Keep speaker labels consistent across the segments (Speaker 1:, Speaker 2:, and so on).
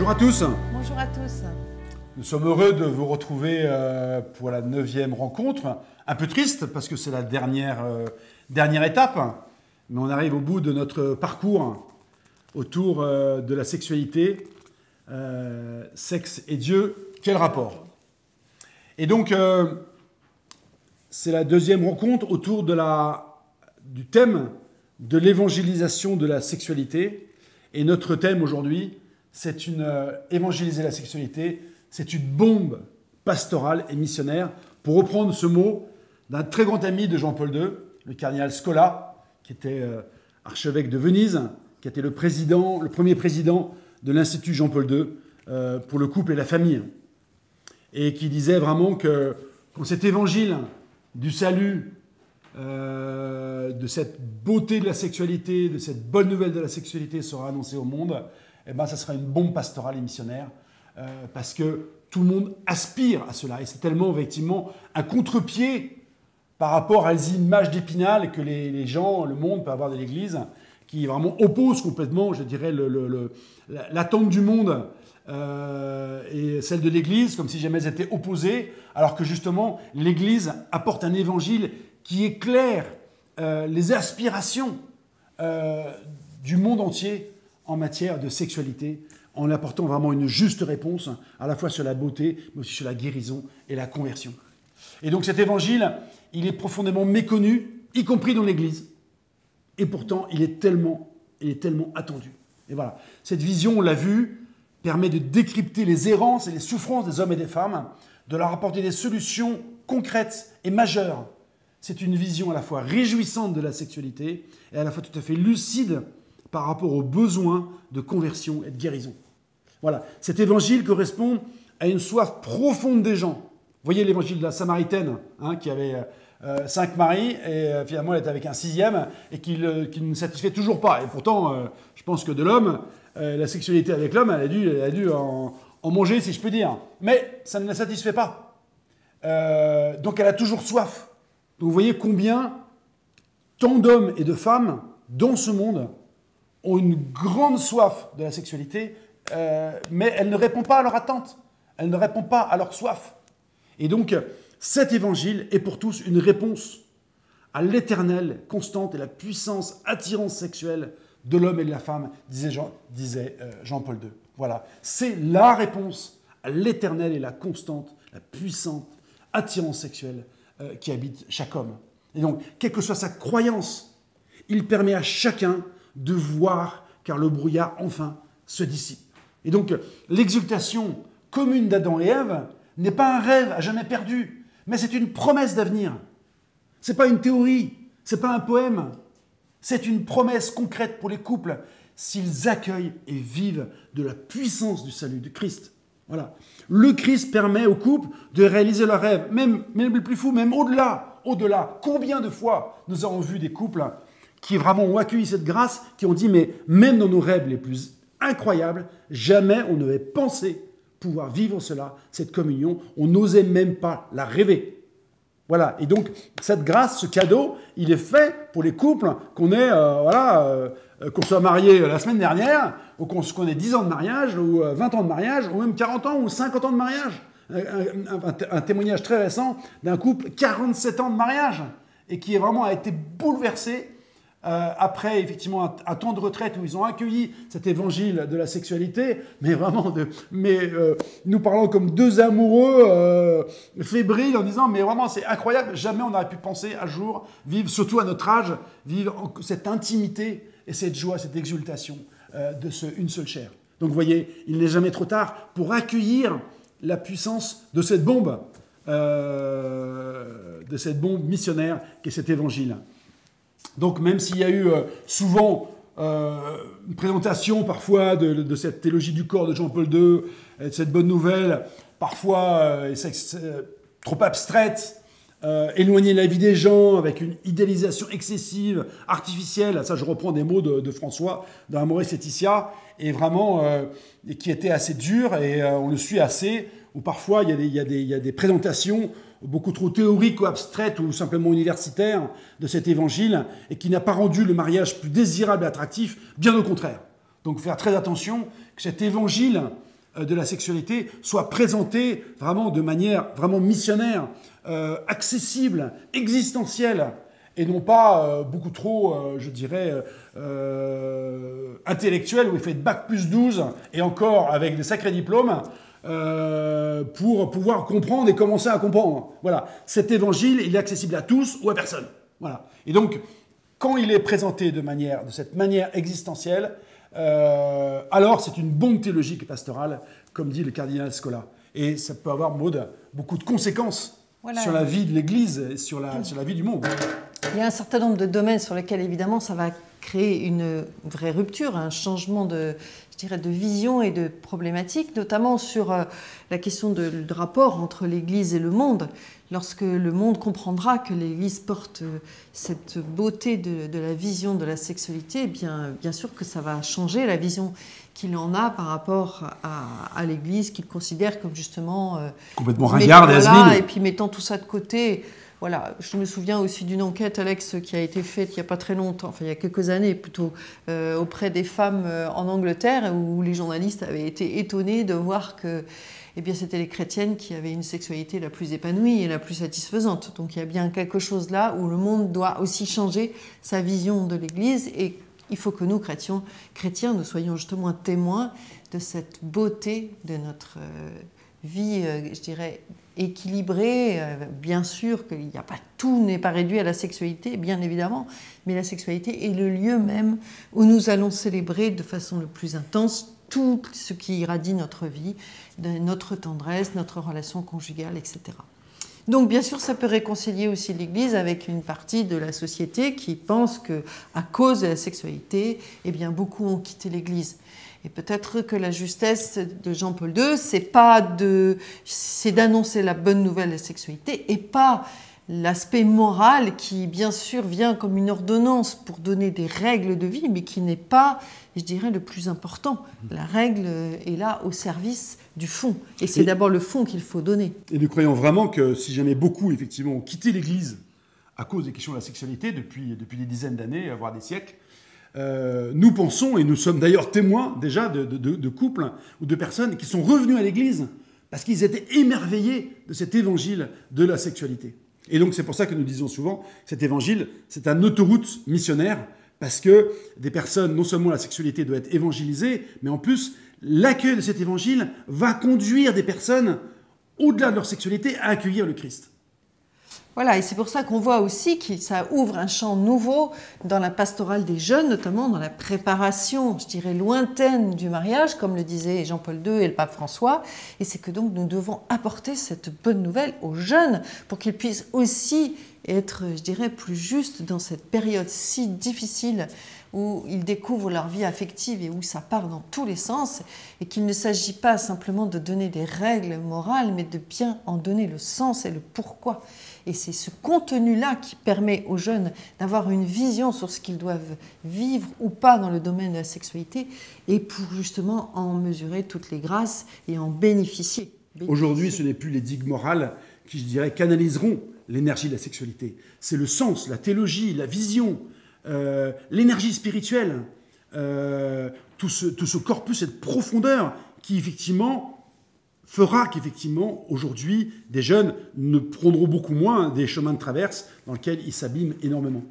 Speaker 1: Bonjour à tous.
Speaker 2: Bonjour à tous.
Speaker 1: Nous sommes heureux de vous retrouver pour la 9e rencontre. Un peu triste parce que c'est la dernière étape, mais on arrive au bout de notre parcours autour de la sexualité, sexe et Dieu. Quel rapport? Et donc, c'est la 2e rencontre autour du thème de l'évangélisation de la sexualité. Et notre thème aujourd'hui, c'est évangéliser la sexualité, c'est une bombe pastorale et missionnaire, pour reprendre ce mot d'un très grand ami de Jean-Paul II, le cardinal Scola, qui était archevêque de Venise, qui était le premier président de l'Institut Jean-Paul II pour le couple et la famille, et qui disait vraiment que quand cet évangile du salut, de cette beauté de la sexualité, de cette bonne nouvelle de la sexualité sera annoncée au monde, eh ben, ça sera une bombe pastorale et missionnaire, parce que tout le monde aspire à cela. Et c'est tellement, effectivement, un contre-pied par rapport à les images d'Épinal que les gens, le monde peut avoir de l'Église, qui vraiment oppose complètement, je dirais, l'attente du monde et celle de l'Église, comme si jamais elles étaient opposées, alors que justement, l'Église apporte un évangile qui éclaire les aspirations du monde entier en matière de sexualité, en apportant vraiment une juste réponse, à la fois sur la beauté, mais aussi sur la guérison et la conversion. Et donc cet évangile, il est profondément méconnu, y compris dans l'Église. Et pourtant, il est tellement attendu. Et voilà, cette vision, on l'a vu, permet de décrypter les errances et les souffrances des hommes et des femmes, de leur apporter des solutions concrètes et majeures. C'est une vision à la fois réjouissante de la sexualité et à la fois tout à fait lucide par rapport aux besoins de conversion et de guérison. Voilà, cet évangile correspond à une soif profonde des gens. Vous voyez l'évangile de la Samaritaine, qui avait 5 maris, et finalement elle était avec un 6e, et qui ne satisfait toujours pas. Et pourtant, je pense que de l'homme, la sexualité avec l'homme, elle a dû en manger, si je peux dire. Mais ça ne la satisfait pas. Donc elle a toujours soif. Donc vous voyez combien tant d'hommes et de femmes dans ce monde ont une grande soif de la sexualité, mais elle ne répond pas à leur attente, elle ne répond pas à leur soif. Et donc, cet évangile est pour tous une réponse à l'éternelle, constante et la puissance, attirance sexuelle de l'homme et de la femme, disait Jean-Paul II. Voilà, c'est la réponse à l'éternelle et la constante, la puissante attirance sexuelle qui habite chaque homme. Et donc, quelle que soit sa croyance, il permet à chacun de voir, car le brouillard, enfin, se dissipe. Et donc, l'exultation commune d'Adam et Ève n'est pas un rêve à jamais perdu, mais c'est une promesse d'avenir. Ce n'est pas une théorie, ce n'est pas un poème, c'est une promesse concrète pour les couples s'ils accueillent et vivent de la puissance du salut de Christ. Voilà. Le Christ permet aux couples de réaliser leurs rêves, même les plus fous, même au-delà. Combien de fois nous avons vu des couples qui vraiment ont accueilli cette grâce, qui ont dit, mais même dans nos rêves les plus incroyables, jamais on n'avait pensé pouvoir vivre cela, cette communion, on n'osait même pas la rêver. Voilà, et donc cette grâce, ce cadeau, il est fait pour les couples qu'on soit marié la semaine dernière, ou qu'on ait 10 ans de mariage, ou 20 ans de mariage, ou même 40 ans, ou 50 ans de mariage. Un témoignage très récent d'un couple, 47 ans de mariage, et qui a été bouleversé après effectivement un temps de retraite où ils ont accueilli cet évangile de la sexualité, mais vraiment, nous parlons comme deux amoureux fébriles en disant mais vraiment c'est incroyable, jamais on n'aurait pu penser un jour vivre, surtout à notre âge, vivre cette intimité et cette joie, cette exultation de une seule chair. Donc vous voyez, il n'est jamais trop tard pour accueillir la puissance de cette bombe missionnaire qu'est cet évangile. Donc même s'il y a eu souvent une présentation parfois de cette théologie du corps de Jean-Paul II, de cette bonne nouvelle, parfois trop abstraite, éloigner la vie des gens avec une idéalisation excessive, artificielle, ça je reprends des mots de François, dans Amoris Laetitia, et vraiment qui était assez dur, et on le suit assez, où parfois il y a des présentations beaucoup trop théoriques ou abstraites ou simplement universitaires de cet évangile, et qui n'a pas rendu le mariage plus désirable et attractif, bien au contraire. Donc faire très attention que cet évangile de la sexualité soit présenté vraiment de manière vraiment missionnaire, accessible, existentielle, et non pas beaucoup trop, je dirais, intellectuelle, où il fait bac plus 12, et encore avec des sacrés diplômes, pour pouvoir comprendre et commencer à comprendre. Voilà. Cet évangile, il est accessible à tous ou à personne. Voilà. Et donc, quand il est présenté de cette manière existentielle, alors c'est une bombe théologique et pastorale, comme dit le cardinal Scola. Et ça peut avoir, Maud, beaucoup de conséquences sur la vie de l'Église et sur la vie du monde.
Speaker 2: Il y a un certain nombre de domaines sur lesquels, évidemment, ça va créer une vraie rupture, un changement de vision et de problématique, notamment sur la question de rapport entre l'Église et le monde. Lorsque le monde comprendra que l'Église porte cette beauté de la vision de la sexualité, bien sûr que ça va changer la vision qu'il en a par rapport à l'Église, qu'il considère comme justement...
Speaker 1: complètement ringarde et has-been.
Speaker 2: Et puis mettant tout ça de côté... Voilà, je me souviens aussi d'une enquête, Alex, qui a été faite il n'y a pas très longtemps, enfin il y a quelques années plutôt, auprès des femmes en Angleterre, où les journalistes avaient été étonnés de voir que c'était les chrétiennes qui avaient une sexualité la plus épanouie et la plus satisfaisante. Donc il y a bien quelque chose là où le monde doit aussi changer sa vision de l'Église, et il faut que nous, chrétiens, nous soyons justement témoins de cette beauté de notre vie, je dirais, équilibrée. Bien sûr que tout n'est pas réduit à la sexualité, bien évidemment, mais la sexualité est le lieu même où nous allons célébrer de façon le plus intense tout ce qui irradie notre vie, notre tendresse, notre relation conjugale, etc. Donc bien sûr, ça peut réconcilier aussi l'Église avec une partie de la société qui pense qu'à cause de la sexualité, beaucoup ont quitté l'Église. Et peut-être que la justesse de Jean-Paul II, c'est d'annoncer la bonne nouvelle de la sexualité et pas l'aspect moral qui, bien sûr, vient comme une ordonnance pour donner des règles de vie, mais qui n'est pas, je dirais, le plus important. La règle est là au service du fond. Et c'est d'abord le fond qu'il faut donner. Et
Speaker 1: nous croyons vraiment que si jamais beaucoup, effectivement, ont quitté l'Église à cause des questions de la sexualité depuis des dizaines d'années, voire des siècles, nous pensons, et nous sommes d'ailleurs témoins déjà de couples ou de personnes qui sont revenus à l'Église parce qu'ils étaient émerveillés de cet évangile de la sexualité. Et donc c'est pour ça que nous disons souvent que cet évangile, c'est un autoroute missionnaire, parce que des personnes, non seulement la sexualité doit être évangélisée, mais en plus, l'accueil de cet évangile va conduire des personnes, au-delà de leur sexualité, à accueillir le Christ.
Speaker 2: Voilà, et c'est pour ça qu'on voit aussi que ça ouvre un champ nouveau dans la pastorale des jeunes, notamment dans la préparation, je dirais, lointaine du mariage, comme le disaient Jean-Paul II et le pape François. Et c'est que donc nous devons apporter cette bonne nouvelle aux jeunes pour qu'ils puissent aussi être, je dirais, plus justes dans cette période si difficile où ils découvrent leur vie affective et où ça part dans tous les sens, et qu'il ne s'agit pas simplement de donner des règles morales, mais de bien en donner le sens et le pourquoi. Et c'est ce contenu-là qui permet aux jeunes d'avoir une vision sur ce qu'ils doivent vivre ou pas dans le domaine de la sexualité, et pour justement en mesurer toutes les grâces et en bénéficier.
Speaker 1: Aujourd'hui, ce n'est plus les digues morales qui, je dirais, canaliseront l'énergie de la sexualité. C'est le sens, la théologie, la vision, l'énergie spirituelle, tout ce corpus, cette profondeur qui, effectivement, fera qu'effectivement, aujourd'hui, des jeunes ne prendront beaucoup moins des chemins de traverse dans lesquels ils s'abîment énormément.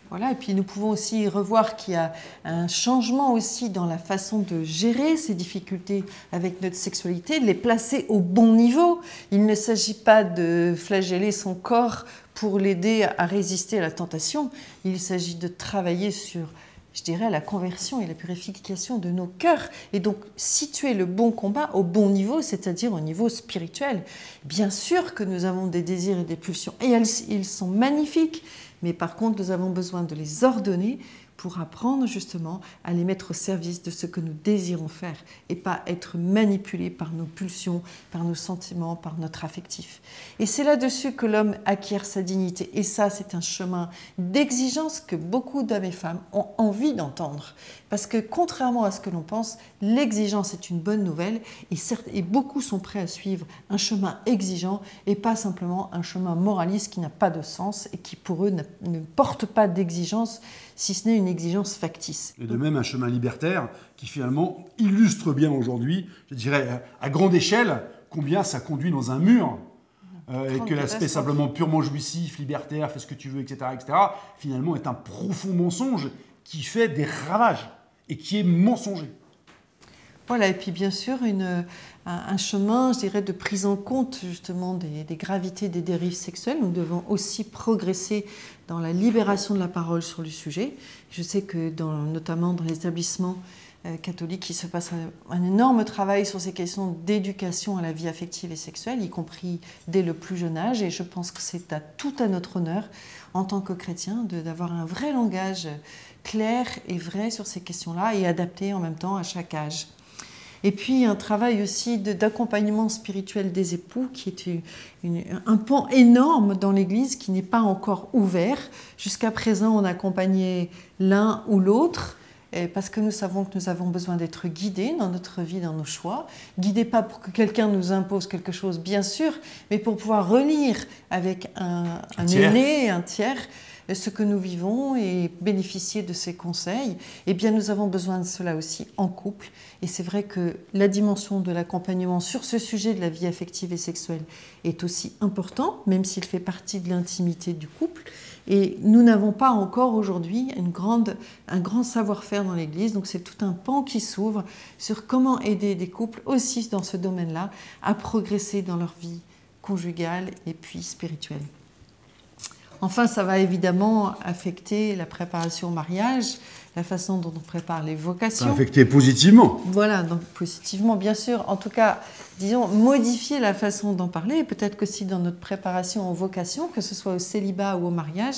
Speaker 2: Voilà, et puis nous pouvons aussi revoir qu'il y a un changement aussi dans la façon de gérer ces difficultés avec notre sexualité, de les placer au bon niveau. Il ne s'agit pas de flageller son corps pour l'aider à résister à la tentation. Il s'agit de travailler sur, je dirais, la conversion et la purification de nos cœurs, et donc situer le bon combat au bon niveau, c'est-à-dire au niveau spirituel. Bien sûr que nous avons des désirs et des pulsions, et ils sont magnifiques, mais par contre, nous avons besoin de les ordonner pour apprendre justement à les mettre au service de ce que nous désirons faire et pas être manipulés par nos pulsions, par nos sentiments, par notre affectif. Et c'est là-dessus que l'homme acquiert sa dignité. Et ça, c'est un chemin d'exigence que beaucoup d'hommes et femmes ont envie d'entendre. Parce que contrairement à ce que l'on pense, l'exigence est une bonne nouvelle, et certes, et beaucoup sont prêts à suivre un chemin exigeant et pas simplement un chemin moraliste qui n'a pas de sens et qui pour eux ne porte pas d'exigence, si ce n'est une exigence factice.
Speaker 1: Et de même un chemin libertaire qui finalement illustre bien aujourd'hui, je dirais à grande échelle, combien ça conduit dans un mur. Et que l'aspect simplement purement jouissif, libertaire, fais ce que tu veux, etc., finalement est un profond mensonge qui fait des ravages et qui est mensonger.
Speaker 2: Voilà, et puis bien sûr un chemin, je dirais, de prise en compte justement des gravités des dérives sexuelles. Nous devons aussi progresser dans la libération de la parole sur le sujet. Je sais que notamment dans les établissements catholiques, il se passe un énorme travail sur ces questions d'éducation à la vie affective et sexuelle, y compris dès le plus jeune âge. Et je pense que c'est tout à notre honneur, en tant que chrétiens, d'avoir un vrai langage clair et vrai sur ces questions-là et adapté en même temps à chaque âge. Et puis un travail aussi d'accompagnement spirituel des époux qui est un pan énorme dans l'Église qui n'est pas encore ouvert. Jusqu'à présent, on accompagnait l'un ou l'autre parce que nous savons que nous avons besoin d'être guidés dans notre vie, dans nos choix. Guidés pas pour que quelqu'un nous impose quelque chose, bien sûr, mais pour pouvoir relire avec un aîné, un tiers, ce que nous vivons et bénéficier de ses conseils. Eh bien, nous avons besoin de cela aussi en couple. Et c'est vrai que la dimension de l'accompagnement sur ce sujet de la vie affective et sexuelle est aussi important, même s'il fait partie de l'intimité du couple. Et nous n'avons pas encore aujourd'hui un grand savoir-faire dans l'Église. Donc c'est tout un pan qui s'ouvre sur comment aider des couples aussi dans ce domaine-là à progresser dans leur vie conjugale et puis spirituelle. Enfin, ça va évidemment affecter la préparation au mariage, la façon dont on prépare les vocations.
Speaker 1: Ça va affecter positivement.
Speaker 2: Voilà, donc positivement, bien sûr. En tout cas, disons, modifier la façon d'en parler, et peut-être qu'aussi dans notre préparation aux vocations, que ce soit au célibat ou au mariage,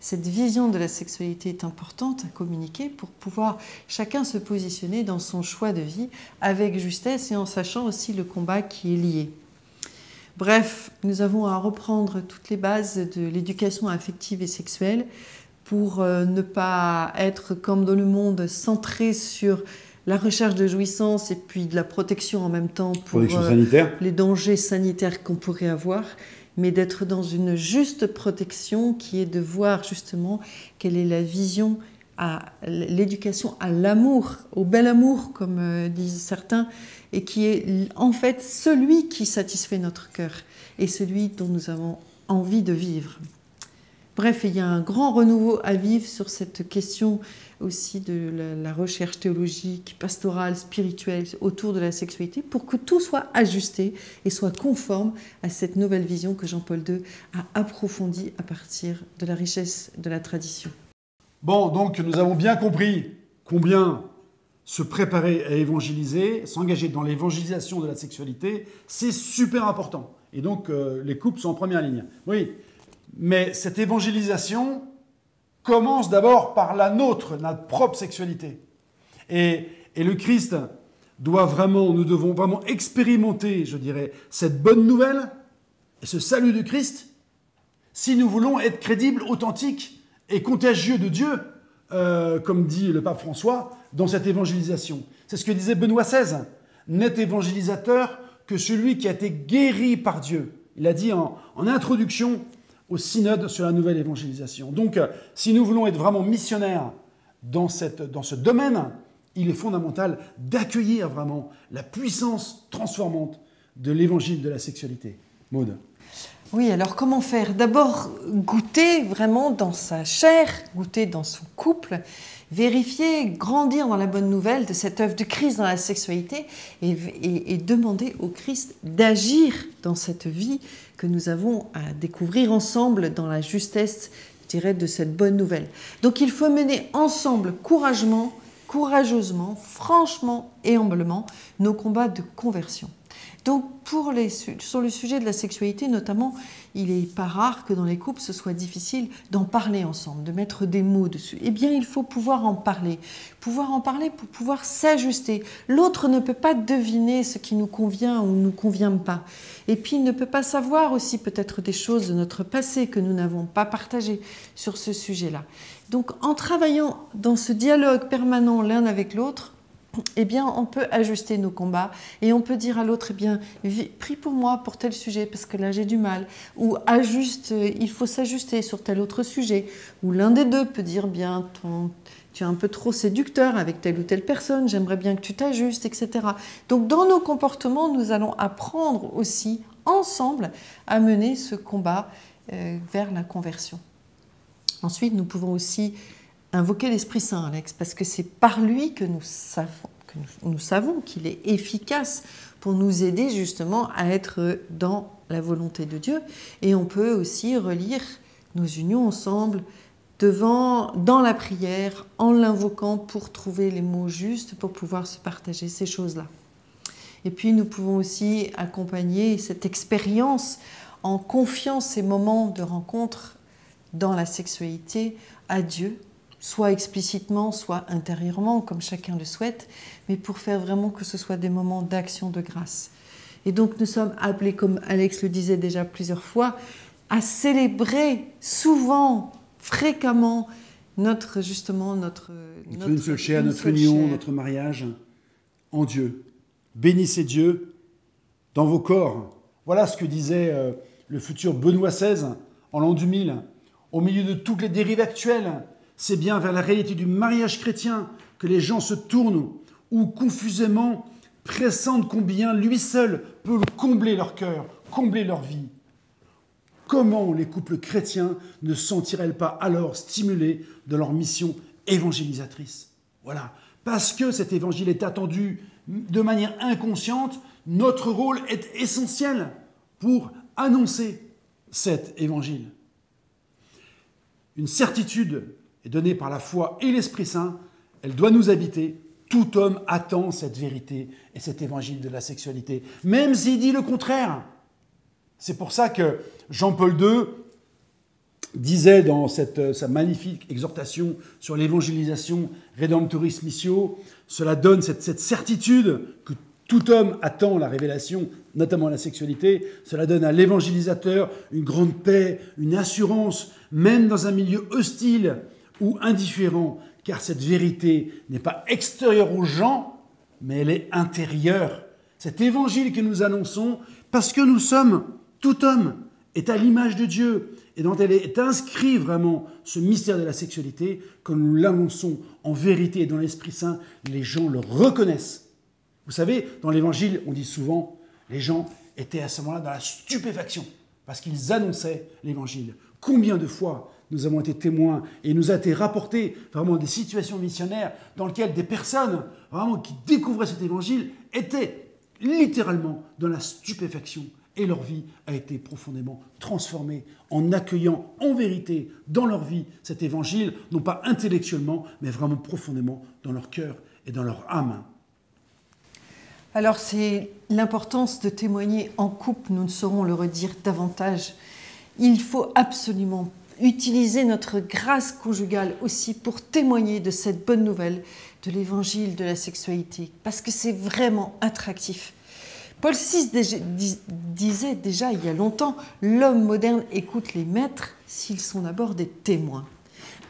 Speaker 2: cette vision de la sexualité est importante à communiquer pour pouvoir chacun se positionner dans son choix de vie avec justesse et en sachant aussi le combat qui est lié. Bref, nous avons à reprendre toutes les bases de l'éducation affective et sexuelle pour ne pas être comme dans le monde centré sur la recherche de jouissance et puis de la protection en même temps pour les dangers sanitaires qu'on pourrait avoir, mais d'être dans une juste protection qui est de voir justement quelle est la vision à l'éducation à l'amour, au bel amour comme disent certains, et qui est en fait celui qui satisfait notre cœur et celui dont nous avons envie de vivre. Bref, il y a un grand renouveau à vivre sur cette question aussi de la recherche théologique, pastorale, spirituelle autour de la sexualité pour que tout soit ajusté et soit conforme à cette nouvelle vision que Jean-Paul II a approfondie à partir de la richesse de la tradition.
Speaker 1: Bon, donc nous avons bien compris combien se préparer à évangéliser, s'engager dans l'évangélisation de la sexualité, c'est super important. Et donc les couples sont en première ligne. Oui, mais cette évangélisation commence d'abord par la nôtre, notre propre sexualité. Et le Christ nous devons vraiment expérimenter, je dirais, cette bonne nouvelle et ce salut du Christ si nous voulons être crédibles, authentiques et contagieux de Dieu, comme dit le pape François, dans cette évangélisation. C'est ce que disait Benoît XVI, n'est évangélisateur que celui qui a été guéri par Dieu. Il a dit en introduction au synode sur la nouvelle évangélisation. Donc, si nous voulons être vraiment missionnaires dans ce domaine, il est fondamental d'accueillir vraiment la puissance transformante de l'évangile de la sexualité. Maude.
Speaker 2: Oui, alors comment faire? D'abord, goûter vraiment dans sa chair, goûter dans son couple, vérifier, grandir dans la bonne nouvelle de cette œuvre du Christ dans la sexualité et demander au Christ d'agir dans cette vie que nous avons à découvrir ensemble dans la justesse, je dirais, de cette bonne nouvelle. Donc il faut mener ensemble, courageusement, franchement et humblement, nos combats de conversion. Donc, sur le sujet de la sexualité, notamment, il n'est pas rare que dans les couples, ce soit difficile d'en parler ensemble, de mettre des mots dessus. Eh bien, il faut pouvoir en parler pour pouvoir s'ajuster. L'autre ne peut pas deviner ce qui nous convient ou ne nous convient pas. Et puis, il ne peut pas savoir aussi peut-être des choses de notre passé que nous n'avons pas partagées sur ce sujet-là. Donc, en travaillant dans ce dialogue permanent l'un avec l'autre, eh bien, on peut ajuster nos combats et on peut dire à l'autre, eh bien, prie pour moi pour tel sujet parce que là j'ai du mal, ou ajuste, il faut s'ajuster sur tel autre sujet, ou l'un des deux peut dire, bien, tu es un peu trop séducteur avec telle ou telle personne, j'aimerais bien que tu t'ajustes, etc. Donc, dans nos comportements, nous allons apprendre aussi ensemble à mener ce combat vers la conversion. Ensuite, nous pouvons aussi invoquer l'Esprit Saint, Alex, parce que c'est par lui que nous savons qu'il est efficace pour nous aider justement à être dans la volonté de Dieu. Et on peut aussi relire nos unions ensemble dans la prière, en l'invoquant pour trouver les mots justes, pour pouvoir se partager ces choses-là. Et puis nous pouvons aussi accompagner cette expérience en confiant ces moments de rencontre dans la sexualité à Dieu, soit explicitement, soit intérieurement, comme chacun le souhaite, mais pour faire vraiment que ce soit des moments d'action de grâce. Et donc nous sommes appelés, comme Alex le disait déjà plusieurs fois, à célébrer souvent, fréquemment, notre
Speaker 1: une seule chair, notre union, notre mariage en Dieu. Bénissez Dieu dans vos corps. Voilà ce que disait le futur Benoît XVI en l'an 2000. Au milieu de toutes les dérives actuelles, c'est bien vers la réalité du mariage chrétien que les gens se tournent ou confusément pressentent combien lui seul peut combler leur cœur, combler leur vie. Comment les couples chrétiens ne sentiraient-ils pas alors stimulés de leur mission évangélisatrice? Voilà, parce que cet évangile est attendu de manière inconsciente, notre rôle est essentiel pour annoncer cet évangile. Une certitude est donnée par la foi et l'Esprit Saint, elle doit nous habiter. Tout homme attend cette vérité et cet évangile de la sexualité, même s'il dit le contraire. C'est pour ça que Jean-Paul II disait dans sa magnifique exhortation sur l'évangélisation Redemptoris Missio, cela donne cette certitude que tout homme attend la révélation, notamment la sexualité. Cela donne à l'évangélisateur une grande paix, une assurance, même dans un milieu hostile ou indifférent, car cette vérité n'est pas extérieure aux gens, mais elle est intérieure. Cet évangile que nous annonçons, parce que nous sommes, tout homme est à l'image de Dieu, et dont elle est inscrit vraiment ce mystère de la sexualité, quand nous l'annonçons en vérité et dans l'Esprit Saint, les gens le reconnaissent. Vous savez, dans l'Évangile, on dit souvent, les gens étaient à ce moment-là dans la stupéfaction, parce qu'ils annonçaient l'Évangile. Combien de fois nous avons été témoins, et il nous a été rapporté vraiment des situations missionnaires dans lesquelles des personnes vraiment qui découvraient cet Évangile étaient littéralement dans la stupéfaction, et leur vie a été profondément transformée en accueillant en vérité dans leur vie cet Évangile, non pas intellectuellement, mais vraiment profondément dans leur cœur et dans leur âme.
Speaker 2: Alors c'est l'importance de témoigner en couple, nous ne saurons le redire davantage. Il faut absolument utiliser notre grâce conjugale aussi pour témoigner de cette bonne nouvelle de l'évangile de la sexualité, parce que c'est vraiment attractif. Paul VI disait déjà il y a longtemps, l'homme moderne écoute les maîtres s'ils sont d'abord des témoins.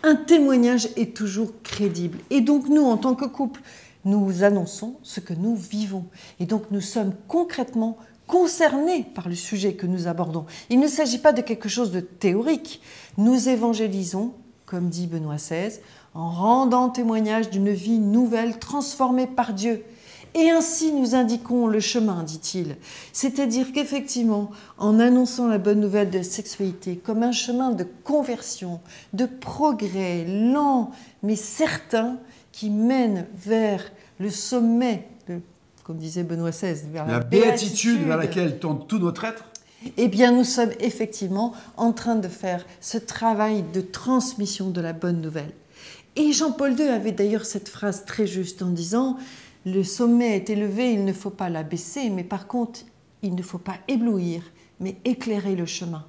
Speaker 2: Un témoignage est toujours crédible, et donc nous, en tant que couple, nous annonçons ce que nous vivons. Et donc nous sommes concrètement concernés par le sujet que nous abordons. Il ne s'agit pas de quelque chose de théorique. Nous évangélisons, comme dit Benoît XVI, en rendant témoignage d'une vie nouvelle transformée par Dieu. Et ainsi nous indiquons le chemin, dit-il. C'est-à-dire qu'effectivement, en annonçant la bonne nouvelle de la sexualité comme un chemin de conversion, de progrès lent mais certain, qui mène vers le sommet, comme disait Benoît XVI, vers
Speaker 1: la béatitude vers laquelle tend tout notre être.
Speaker 2: Eh bien, nous sommes effectivement en train de faire ce travail de transmission de la bonne nouvelle. Et Jean-Paul II avait d'ailleurs cette phrase très juste en disant « Le sommet est élevé, il ne faut pas l'abaisser, mais par contre, il ne faut pas éblouir, mais éclairer le chemin. »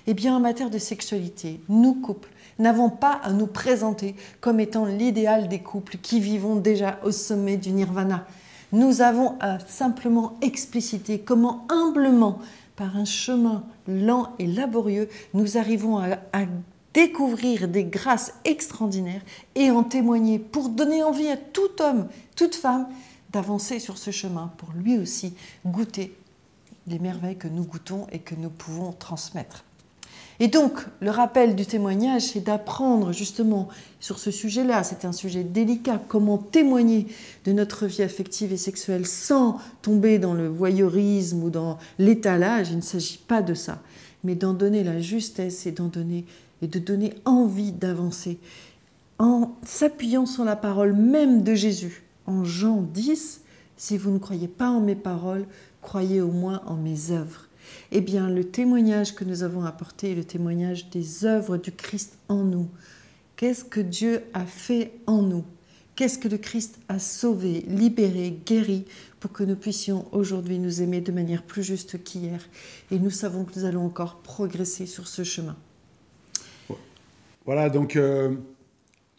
Speaker 2: Eh bien, en matière de sexualité, nous, couples, n'avons pas à nous présenter comme étant l'idéal des couples qui vivons déjà au sommet du nirvana. Nous avons à simplement expliciter comment humblement, par un chemin lent et laborieux, nous arrivons à découvrir des grâces extraordinaires et en témoigner pour donner envie à tout homme, toute femme d'avancer sur ce chemin pour lui aussi goûter les merveilles que nous goûtons et que nous pouvons transmettre. Et donc, le rappel du témoignage, c'est d'apprendre justement sur ce sujet-là. C'est un sujet délicat. Comment témoigner de notre vie affective et sexuelle sans tomber dans le voyeurisme ou dans l'étalage. Il ne s'agit pas de ça, mais d'en donner la justesse et de donner envie d'avancer en s'appuyant sur la parole même de Jésus. En Jean 10, si vous ne croyez pas en mes paroles, croyez au moins en mes œuvres. Eh bien, le témoignage que nous avons apporté est le témoignage des œuvres du Christ en nous. Qu'est-ce que Dieu a fait en nous? Qu'est-ce que le Christ a sauvé, libéré, guéri pour que nous puissions aujourd'hui nous aimer de manière plus juste qu'hier? Et nous savons que nous allons encore progresser sur ce chemin.
Speaker 1: Voilà, donc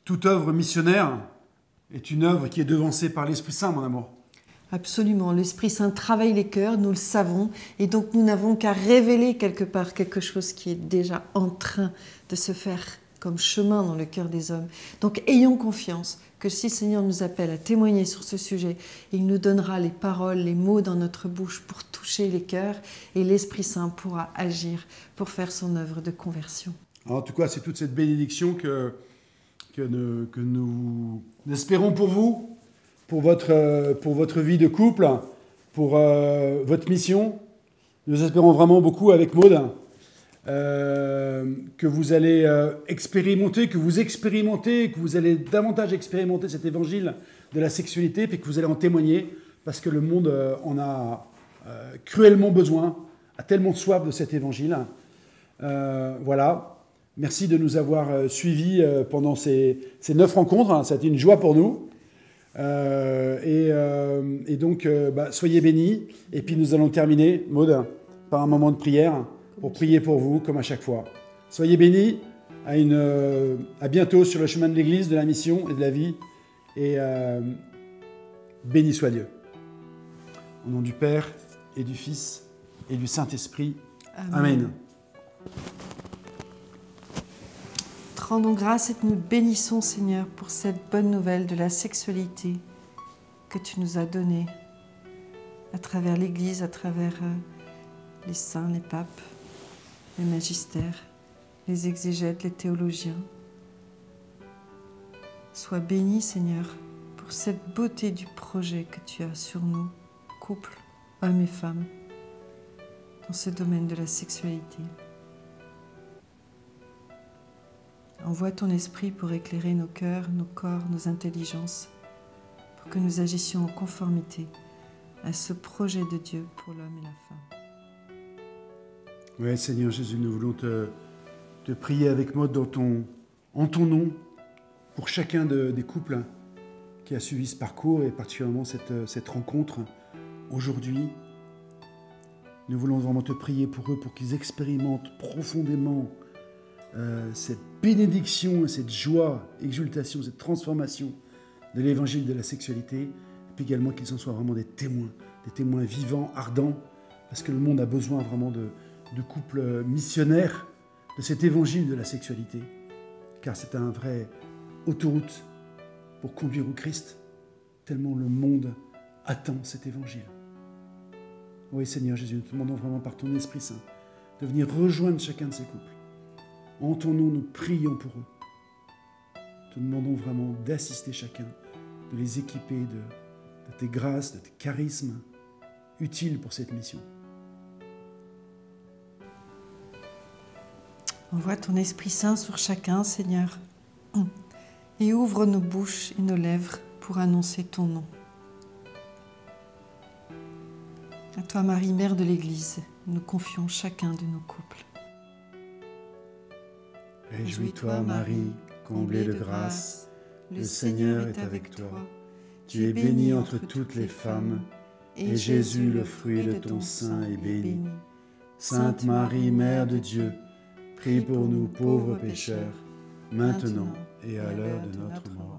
Speaker 1: toute œuvre missionnaire est une œuvre qui est devancée par l'Esprit Saint, mon amour.
Speaker 2: Absolument, l'Esprit Saint travaille les cœurs, nous le savons, et donc nous n'avons qu'à révéler quelque part quelque chose qui est déjà en train de se faire comme chemin dans le cœur des hommes. Donc ayons confiance que si le Seigneur nous appelle à témoigner sur ce sujet, il nous donnera les paroles, les mots dans notre bouche pour toucher les cœurs, et l'Esprit Saint pourra agir pour faire son œuvre de conversion.
Speaker 1: En tout cas, c'est toute cette bénédiction que nous espérons pour vous, pour votre vie de couple, pour votre mission. Nous espérons vraiment beaucoup avec Maud que vous allez expérimenter, que vous allez davantage expérimenter cet évangile de la sexualité, puis que vous allez en témoigner, parce que le monde en a cruellement besoin, a tellement soif de cet évangile. Voilà. Merci de nous avoir suivis pendant ces 9 rencontres. Ça a été une joie pour nous. Et donc, soyez bénis. Et puis nous allons terminer, Maud, par un moment de prière pour prier pour vous, comme à chaque fois. Soyez bénis. À bientôt sur le chemin de l'Église, de la mission et de la vie. Et béni soit Dieu. Au nom du Père et du Fils et du Saint-Esprit. Amen.
Speaker 2: Rendons grâce et nous bénissons, Seigneur, pour cette bonne nouvelle de la sexualité que tu nous as donnée à travers l'Église, à travers les saints, les papes, les magistères, les exégètes, les théologiens. Sois béni, Seigneur, pour cette beauté du projet que tu as sur nous, couple, hommes et femmes, dans ce domaine de la sexualité. Envoie ton esprit pour éclairer nos cœurs, nos corps, nos intelligences, pour que nous agissions en conformité à ce projet de Dieu pour l'homme et la femme.
Speaker 1: Oui, Seigneur Jésus, nous voulons te prier avec Maud en ton nom, pour chacun des couples qui a suivi ce parcours et particulièrement cette rencontre aujourd'hui. Nous voulons vraiment te prier pour eux, pour qu'ils expérimentent profondément cette bénédiction, cette joie, exultation, cette transformation de l'évangile de la sexualité, et puis également qu'ils en soient vraiment des témoins vivants, ardents, parce que le monde a besoin vraiment de couples missionnaires de cet évangile de la sexualité, car c'est un vrai autoroute pour conduire au Christ, tellement le monde attend cet évangile. Oui, Seigneur Jésus, nous te demandons vraiment par ton Esprit Saint de venir rejoindre chacun de ces couples. En ton nom, nous prions pour eux. Te demandons vraiment d'assister chacun, de les équiper de tes grâces, de tes charismes utiles pour cette mission.
Speaker 2: Envoie ton Esprit Saint sur chacun, Seigneur, et ouvre nos bouches et nos lèvres pour annoncer ton nom. À toi, Marie, Mère de l'Église, nous confions chacun de nos couples.
Speaker 1: Réjouis-toi, Marie, comblée de grâce, le Seigneur est avec toi. Tu es bénie entre toutes les femmes, et Jésus, le fruit de ton sein, est béni. Sainte Marie, Mère de Dieu, prie pour nous pauvres pécheurs, maintenant et à l'heure de notre mort.